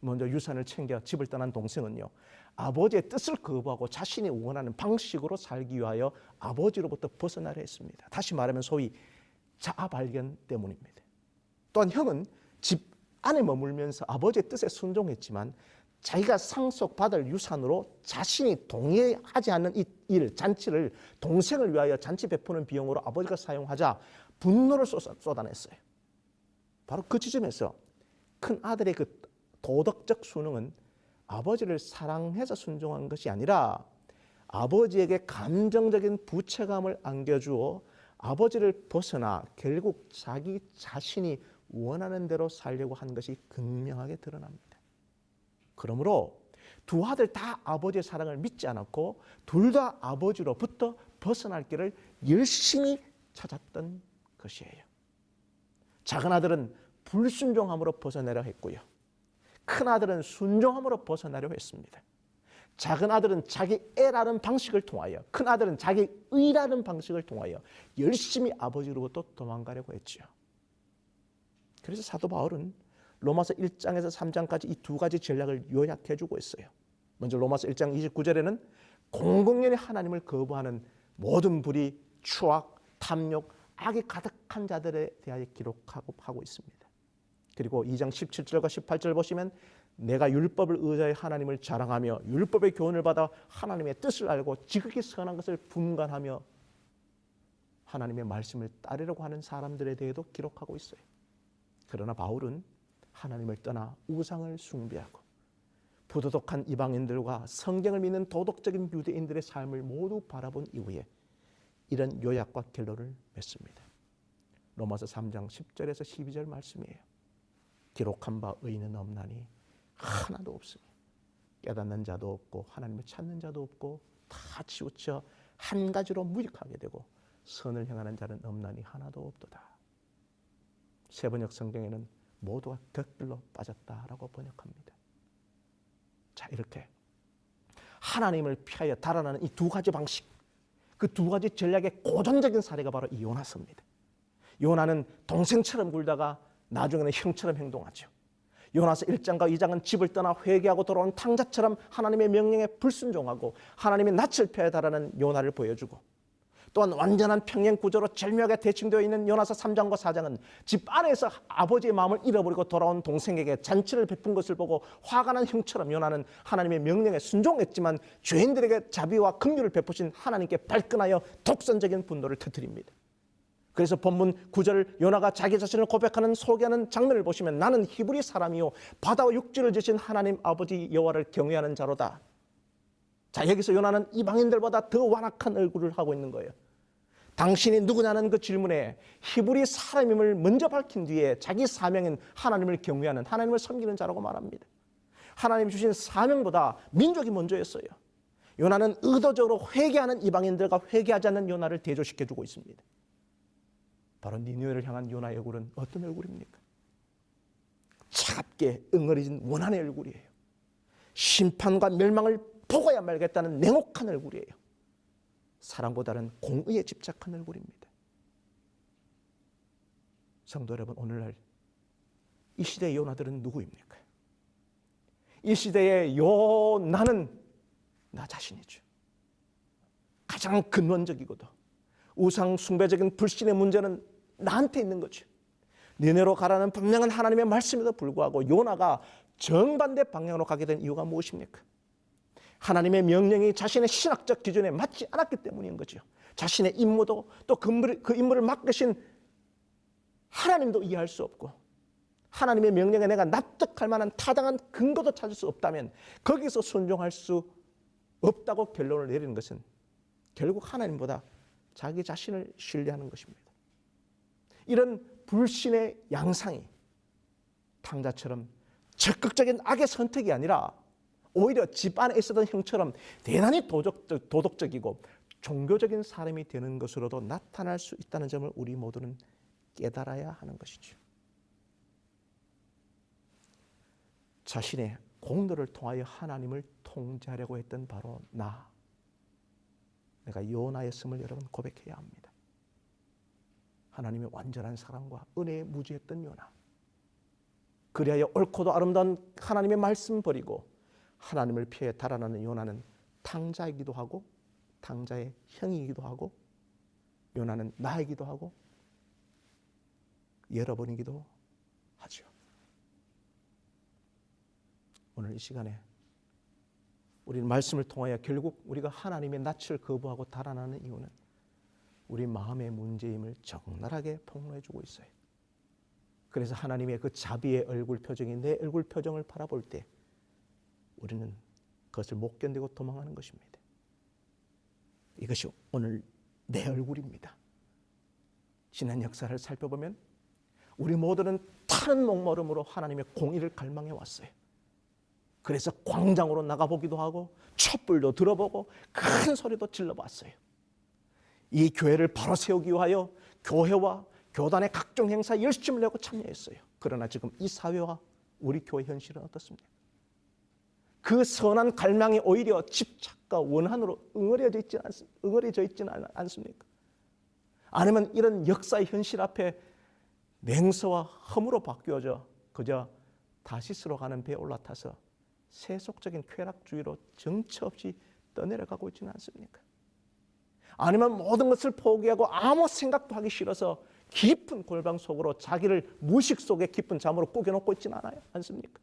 먼저 유산을 챙겨 집을 떠난 동생은요, 아버지의 뜻을 거부하고 자신이 원하는 방식으로 살기 위하여 아버지로부터 벗어나려 했습니다. 다시 말하면 소위 자아 발견 때문입니다. 또한 형은 집 안에 머물면서 아버지의 뜻에 순종했지만 자기가 상속받을 유산으로 자신이 동의하지 않는 이 일, 잔치를 동생을 위하여 잔치 베푸는 비용으로 아버지가 사용하자 분노를 쏟아냈어요. 바로 그 지점에서 큰 아들의 그 도덕적 순응은 아버지를 사랑해서 순종한 것이 아니라 아버지에게 감정적인 부채감을 안겨주어 아버지를 벗어나 결국 자기 자신이 원하는 대로 살려고 한 것이 극명하게 드러납니다. 그러므로 두 아들 다 아버지의 사랑을 믿지 않았고 둘 다 아버지로부터 벗어날 길을 열심히 찾았던 것이에요. 작은 아들은 불순종함으로 벗어내려 했고요. 큰 아들은 순종함으로 벗어나려 했습니다. 작은 아들은 자기 애라는 방식을 통하여, 큰 아들은 자기 의라는 방식을 통하여 열심히 아버지로부터 도망가려고 했죠. 그래서 사도 바울은 로마서 1장에서 3장까지 이 두 가지 전략을 요약해주고 있어요. 먼저 로마서 1장 29절에는 공공연히 하나님을 거부하는 모든 불의, 추악, 탐욕, 악이 가득한 자들에 대하여 기록하고 있습니다. 그리고 2장 17절과 18절 보시면 내가 율법을 의지하여 하나님을 자랑하며 율법의 교훈을 받아 하나님의 뜻을 알고 지극히 선한 것을 분간하며 하나님의 말씀을 따르려고 하는 사람들에 대해도 기록하고 있어요. 그러나 바울은 하나님을 떠나 우상을 숭배하고 부도덕한 이방인들과 성경을 믿는 도덕적인 유대인들의 삶을 모두 바라본 이후에 이런 요약과 결론을 맺습니다. 로마서 3장 10절에서 12절 말씀이에요. 기록한 바 의인은 없나니 하나도 없으니 깨닫는 자도 없고 하나님을 찾는 자도 없고 다 치우쳐 한 가지로 무익하게 되고 선을 행하는 자는 없나니 하나도 없도다. 세번역 성경에는 모두가 곁길로 빠졌다라고 번역합니다. 자, 이렇게 하나님을 피하여 달아나는 이 두 가지 방식, 그 두 가지 전략의 고전적인 사례가 바로 이 요나서입니다. 요나는 동생처럼 굴다가 나중에는 형처럼 행동하죠. 요나서 1장과 2장은 집을 떠나 회개하고 돌아온 탕자처럼 하나님의 명령에 불순종하고 하나님의 낯을 피하여 달아나는 요나를 보여주고, 또한 완전한 평행 구조로 절묘하게 대칭되어 있는 요나서 3장과 4장은 집 안에서 아버지의 마음을 잃어버리고 돌아온 동생에게 잔치를 베푼 것을 보고 화가 난 형처럼 요나는 하나님의 명령에 순종했지만 죄인들에게 자비와 긍휼을 베푸신 하나님께 발끈하여 독선적인 분노를 터뜨립니다. 그래서 본문 9절 요나가 자기 자신을 고백하는 소개하는 장면을 보시면 나는 히브리 사람이요 바다와 육지를 지신 하나님 아버지 여호와를 경외하는 자로다. 자, 여기서 요나는 이방인들보다 더 완악한 얼굴을 하고 있는 거예요. 당신이 누구냐는 그 질문에 히브리 사람임을 먼저 밝힌 뒤에 자기 사명인 하나님을 경외하는, 하나님을 섬기는 자라고 말합니다. 하나님이 주신 사명보다 민족이 먼저였어요. 요나는 의도적으로 회개하는 이방인들과 회개하지 않는 요나를 대조시켜주고 있습니다. 바로 니느웨를 향한 요나의 얼굴은 어떤 얼굴입니까? 차갑게 응어리진 원한의 얼굴이에요. 심판과 멸망을 보고야 말겠다는 냉혹한 얼굴이에요. 사랑보다는 공의에 집착한 얼굴입니다. 성도 여러분, 오늘날 이 시대의 요나들은 누구입니까? 이 시대의 요나는 나 자신이죠. 가장 근원적이고도 우상 숭배적인 불신의 문제는 나한테 있는 거죠. 니네로 가라는 분명한 하나님의 말씀에도 불구하고 요나가 정반대 방향으로 가게 된 이유가 무엇입니까? 하나님의 명령이 자신의 신학적 기준에 맞지 않았기 때문인 거죠. 자신의 임무도 또 그 임무를 맡기신 하나님도 이해할 수 없고 하나님의 명령에 내가 납득할 만한 타당한 근거도 찾을 수 없다면 거기서 순종할 수 없다고 결론을 내리는 것은 결국 하나님보다 자기 자신을 신뢰하는 것입니다. 이런 불신의 양상이 탕자처럼 적극적인 악의 선택이 아니라 오히려 집안에 있었던 형처럼 대단히 도덕적이고 종교적인 사람이 되는 것으로도 나타날 수 있다는 점을 우리 모두는 깨달아야 하는 것이죠. 자신의 공로를 통하여 하나님을 통제하려고 했던 바로 내가 요나였음을 여러분 고백해야 합니다. 하나님의 완전한 사랑과 은혜에 무지했던 요나. 그리하여 옳고도 아름다운 하나님의 말씀 버리고 하나님을 피해 달아나는 요나는 탕자이기도 하고 탕자의 형이기도 하고 요나는 나이기도 하고 여러분이기도 하죠. 오늘 이 시간에 우리는 말씀을 통하여 결국 우리가 하나님의 낯을 거부하고 달아나는 이유는 우리 마음의 문제임을 적나라하게 폭로해주고 있어요. 그래서 하나님의 그 자비의 얼굴 표정이 내 얼굴 표정을 바라볼 때 우리는 그것을 못 견디고 도망하는 것입니다. 이것이 오늘 내 얼굴입니다. 지난 역사를 살펴보면 우리 모두는 타는 목마름으로 하나님의 공의를 갈망해 왔어요. 그래서 광장으로 나가보기도 하고 촛불도 들어보고 큰 소리도 질러봤어요. 이 교회를 바로 세우기 위하여 교회와 교단의 각종 행사에 열심을 내고 참여했어요. 그러나 지금 이 사회와 우리 교회 현실은 어떻습니까? 그 선한 갈망이 오히려 집착과 원한으로 응어려져 있지는 않습니까? 아니면 이런 역사의 현실 앞에 냉소와 험으로 바뀌어져 그저 다시스로 가는 배에 올라타서 세속적인 쾌락주의로 정처 없이 떠내려가고 있지는 않습니까? 아니면 모든 것을 포기하고 아무 생각도 하기 싫어서 깊은 골방 속으로 자기를 무식 속에 깊은 잠으로 꾸겨놓고 있지는 않습니까?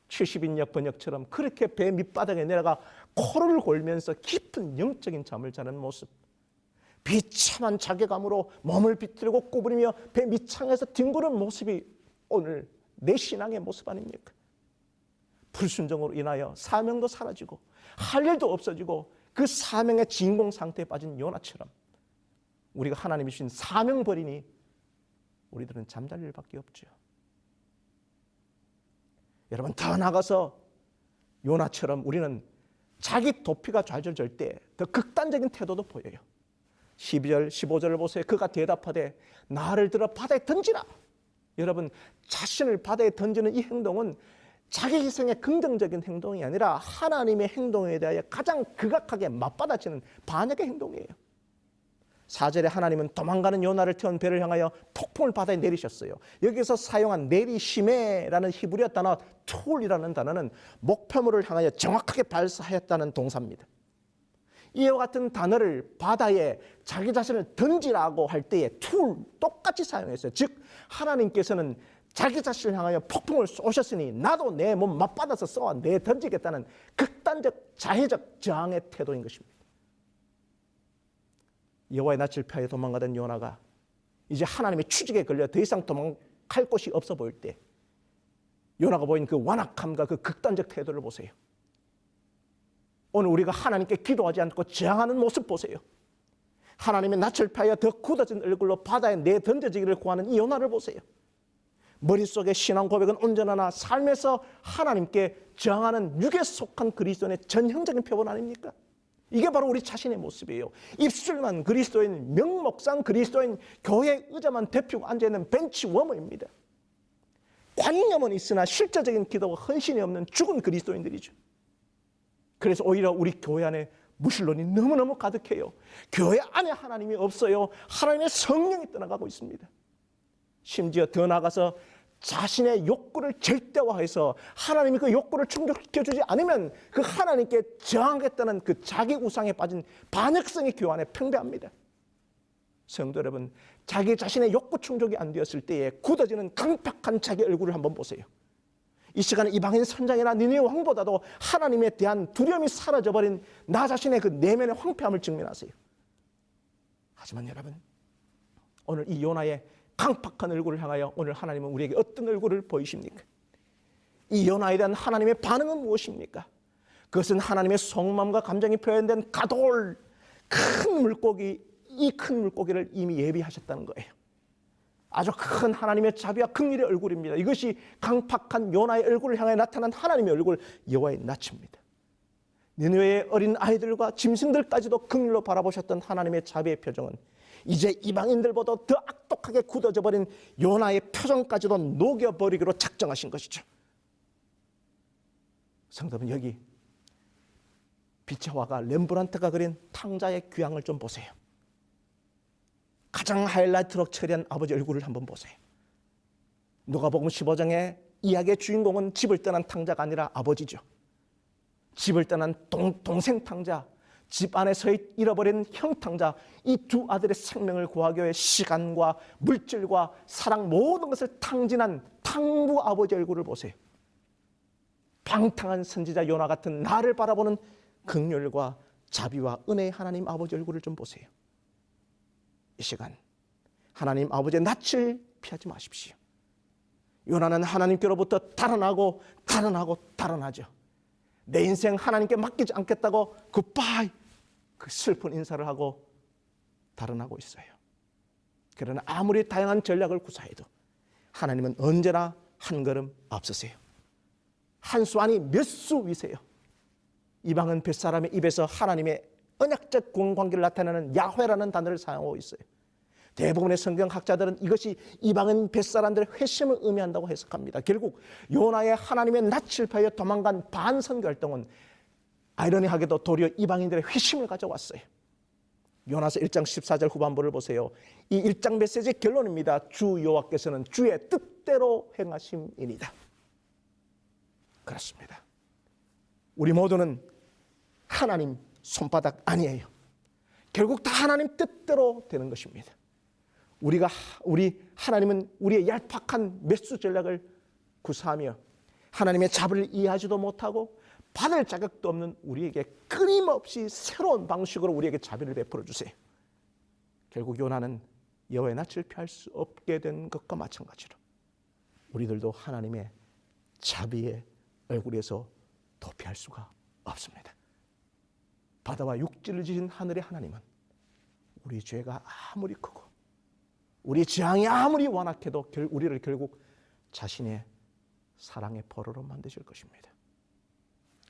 70인역 번역처럼 그렇게 배 밑바닥에 내려가 코를 골면서 깊은 영적인 잠을 자는 모습, 비참한 자괴감으로 몸을 비틀고 구부리며 배 밑창에서 뒹구는 모습이 오늘 내 신앙의 모습 아닙니까? 불순종으로 인하여 사명도 사라지고 할 일도 없어지고 그 사명의 진공 상태에 빠진 요나처럼 우리가 하나님이 주신 사명 버리니 우리들은 잠잘 일밖에 없죠. 여러분, 더 나아가서 요나처럼 우리는 자기 도피가 좌절될 때 더 극단적인 태도도 보여요. 12절, 15절을 보세요. 그가 대답하되 나를 들어 바다에 던지라. 여러분, 자신을 바다에 던지는 이 행동은 자기 희생의 긍정적인 행동이 아니라 하나님의 행동에 대하여 가장 극악하게 맞받아치는 반역의 행동이에요. 4절에 하나님은 도망가는 요나를 태운 배를 향하여 폭풍을 바다에 내리셨어요. 여기서 사용한 내리시메라는 히브리어 단어 툴이라는 단어는 목표물을 향하여 정확하게 발사하였다는 동사입니다. 이와 같은 단어를 바다에 자기 자신을 던지라고 할 때에 툴 똑같이 사용했어요. 즉 하나님께서는 자기 자신을 향하여 폭풍을 쏘셨으니 나도 내 몸 맞받아서 쏘아 내 던지겠다는 극단적 자해적 저항의 태도인 것입니다. 여호와의 낯을 피하여 도망가던 요나가 이제 하나님의 추직에 걸려 더 이상 도망갈 곳이 없어 보일 때 요나가 보인 그 완악함과 그 극단적 태도를 보세요. 오늘 우리가 하나님께 기도하지 않고 저항하는 모습 보세요. 하나님의 낯을 피하여 더 굳어진 얼굴로 바다에 내던져지기를 구하는 이 요나를 보세요. 머릿속의 신앙 고백은 온전하나 삶에서 하나님께 저항하는 육에 속한 그리스도인의 전형적인 표본 아닙니까? 이게 바로 우리 자신의 모습이에요. 입술만 그리스도인, 명목상 그리스도인, 교회 의자만 대표고 앉아있는 벤치워머입니다. 관념은 있으나 실제적인 기도와 헌신이 없는 죽은 그리스도인들이죠. 그래서 오히려 우리 교회 안에 무신론이 너무너무 가득해요. 교회 안에 하나님이 없어요. 하나님의 성령이 떠나가고 있습니다. 심지어 더 나아가서 자신의 욕구를 절대화해서 하나님이 그 욕구를 충족시켜주지 않으면 그 하나님께 저항하겠다는 그 자기 우상에 빠진 반역성이 교회 안에 팽배합니다. 성도 여러분, 자기 자신의 욕구 충족이 안 되었을 때에 굳어지는 강팍한 자기 얼굴을 한번 보세요. 이 시간에 이방인 선장이나 니느웨 왕보다도 하나님에 대한 두려움이 사라져버린 나 자신의 그 내면의 황폐함을 직면하세요. 하지만 여러분, 오늘 이 요나의 강팍한 얼굴을 향하여 오늘 하나님은 우리에게 어떤 얼굴을 보이십니까? 이 요나에 대한 하나님의 반응은 무엇입니까? 그것은 하나님의 속마음과 감정이 표현된 가돌, 큰 물고기, 이 큰 물고기를 이미 예비하셨다는 거예요. 아주 큰 하나님의 자비와 긍휼의 얼굴입니다. 이것이 강팍한 요나의 얼굴을 향해 나타난 하나님의 얼굴, 여호와의 낯입니다. 니느웨의 어린 아이들과 짐승들까지도 긍휼로 바라보셨던 하나님의 자비의 표정은 이제 이방인들보다 더 악독하게 굳어져 버린 요나의 표정까지도 녹여버리기로 작정하신 것이죠. 성도분, 여기 빛의 화가 렘브란트가 그린 탕자의 귀향을 좀 보세요. 가장 하이라이트로 처리한 아버지 얼굴을 한번 보세요. 누가복음 15장의 이야기의 주인공은 집을 떠난 탕자가 아니라 아버지죠. 집을 떠난 동생 탕자, 집 안에서 잃어버린 형 탕자, 이 두 아들의 생명을 구하기 위해 시간과 물질과 사랑 모든 것을 탕진한 탕부 아버지 얼굴을 보세요. 방탕한 선지자 요나 같은 나를 바라보는 긍휼과 자비와 은혜의 하나님 아버지 얼굴을 좀 보세요. 이 시간 하나님 아버지의 낯을 피하지 마십시오. 요나는 하나님께로부터 달아나고 달아나죠. 내 인생 하나님께 맡기지 않겠다고 굿바이, 그 슬픈 인사를 하고 달아나고 있어요. 그러나 아무리 다양한 전략을 구사해도 하나님은 언제나 한 걸음 앞서세요. 한 수 아니 몇 수 위세요. 이방은 뱃사람의 입에서 하나님의 언약적 관계를 나타내는 야훼라는 단어를 사용하고 있어요. 대부분의 성경학자들은 이것이 이방인 뱃사람들의 회심을 의미한다고 해석합니다. 결국 요나의 하나님의 낯을 피하여 도망간 반선교 활동은 아이러니하게도 도리어 이방인들의 회심을 가져왔어요. 요나서 1장 14절 후반부를 보세요. 이 1장 메시지의 결론입니다. 주 여호와께서는 주의 뜻대로 행하심이니이다. 그렇습니다. 우리 모두는 하나님 손바닥 아니에요. 결국 다 하나님 뜻대로 되는 것입니다. 우리 하나님은 우리의 얄팍한 매수 전략을 구사하며 하나님의 자비를 이해하지도 못하고 받을 자격도 없는 우리에게 끊임없이 새로운 방식으로 우리에게 자비를 베풀어 주세요. 결국 요나는 여호와의 낯을 피할 수 없게 된 것과 마찬가지로 우리들도 하나님의 자비의 얼굴에서 도피할 수가 없습니다. 바다와 육지를 지신 하늘의 하나님은 우리 죄가 아무리 크고 우리 재앙이 아무리 완악해도 우리를 결국 자신의 사랑의 포로로 만드실 것입니다.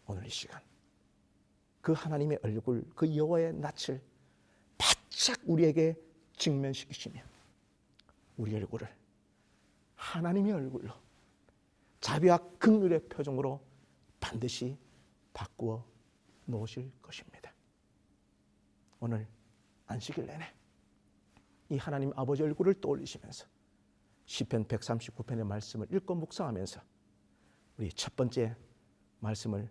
오늘 이 시간 그 하나님의 얼굴, 그 여호와의 낯을 바짝 우리에게 직면시키시며 우리 얼굴을 하나님의 얼굴로 자비와 긍휼의 표정으로 반드시 바꾸어 놓으실 것입니다. 오늘 안식일 내내 이 하나님 아버지 얼굴을 떠올리시면서 시편 139편의 말씀을 읽고 묵상하면서 우리 첫 번째 말씀을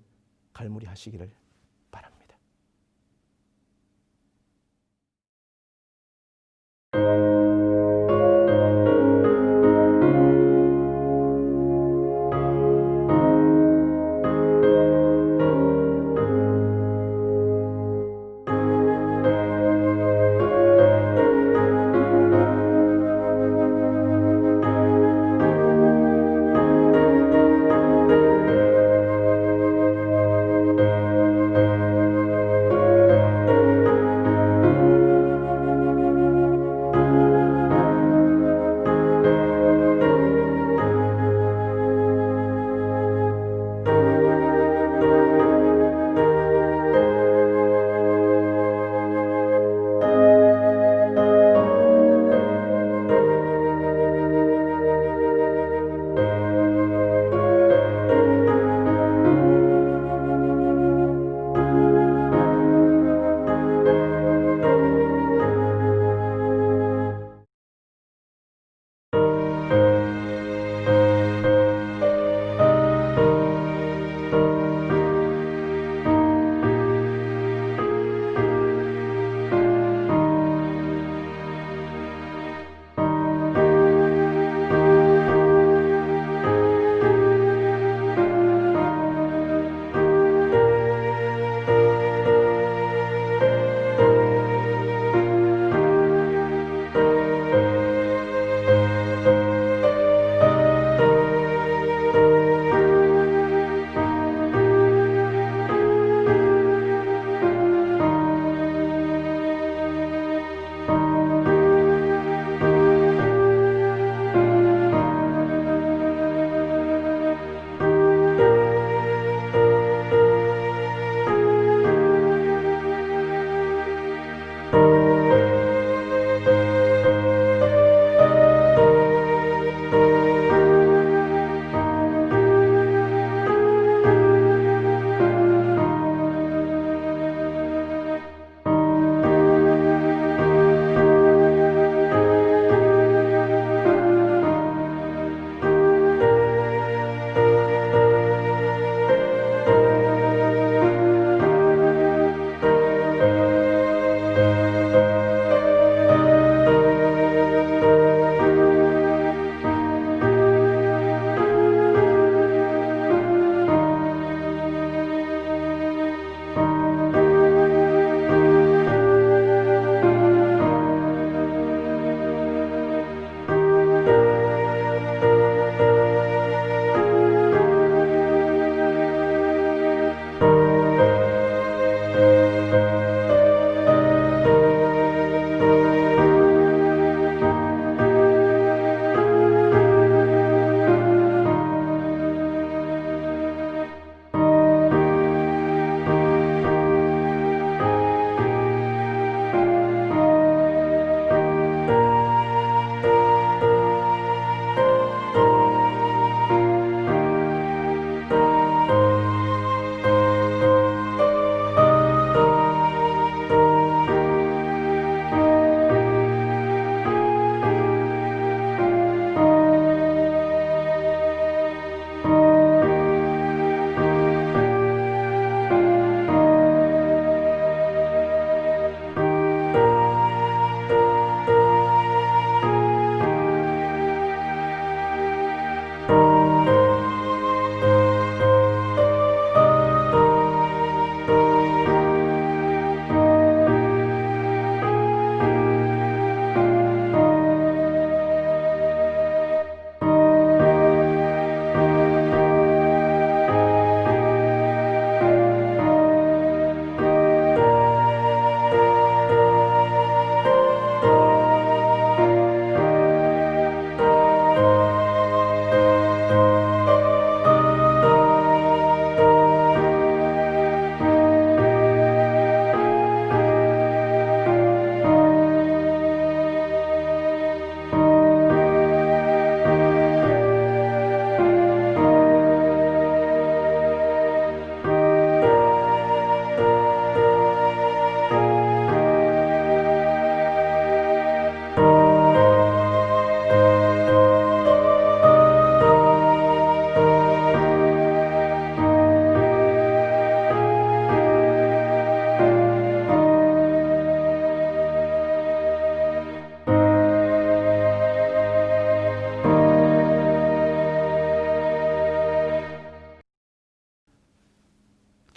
갈무리하시기를 바랍니다.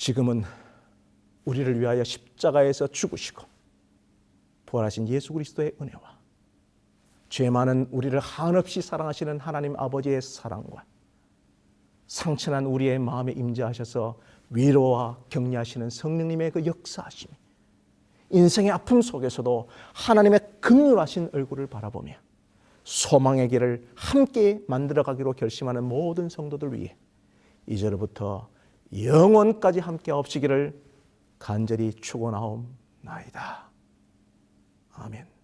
지금은 우리를 위하여 십자가에서 죽으시고 부활하신 예수 그리스도의 은혜와 죄 많은 우리를 한없이 사랑하시는 하나님 아버지의 사랑과 상처난 우리의 마음에 임재하셔서 위로와 격려하시는 성령님의 그 역사하심이 인생의 아픔 속에서도 하나님의 긍휼하신 얼굴을 바라보며 소망의 길을 함께 만들어가기로 결심하는 모든 성도들 위해 이제로부터 영원까지 함께 없으기를 간절히 축원하옵나이다. 아멘.